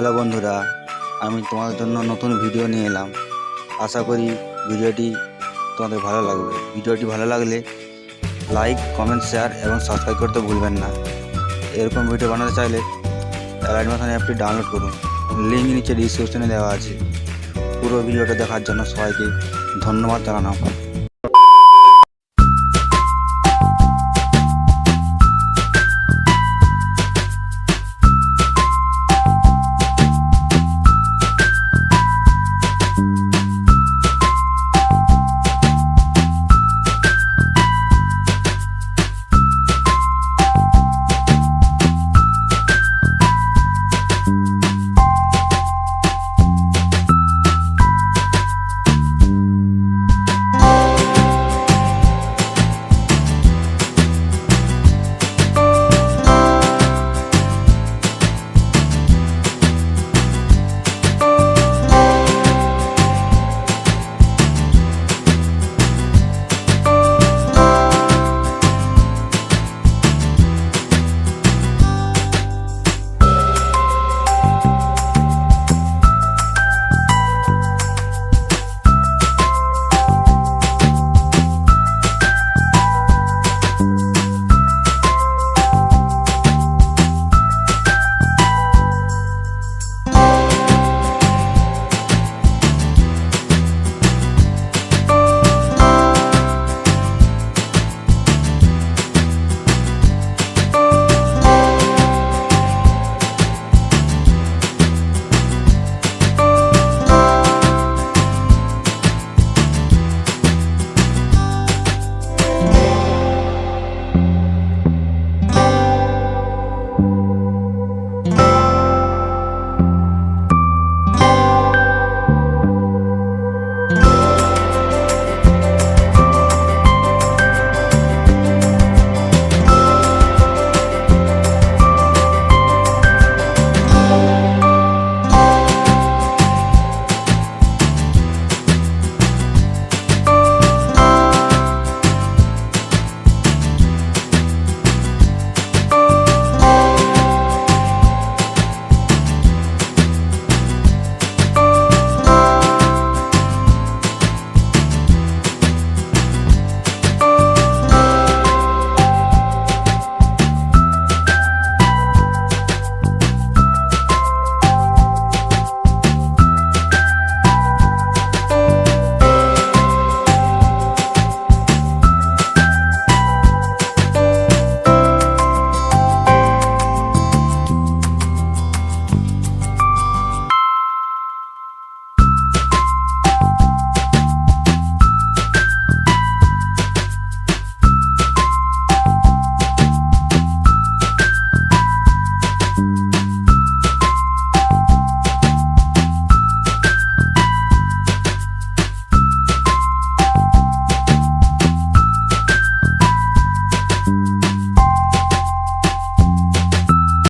Hello বন্ধুরা, আমি তোমাদের জন্য নতুন ভিডিও নিয়ে এলাম। আশা করি ভিডিওটি তোমাদের ভালো লাগবে। ভিডিওটি ভালো লাগলে লাইক, কমেন্ট, শেয়ার এবং সাবস্ক্রাইব করতে ভুলবেন না। এরকম ভিডিও বানাতে চাইলে অ্যালাইট অ্যাপটি ডাউনলোড করুন, লিঙ্ক নিচে ডিসক্রিপশনে দেওয়া আছে। পুরো ভিডিওটা দেখার জন্য সবাইকে ধন্যবাদ জানালাম।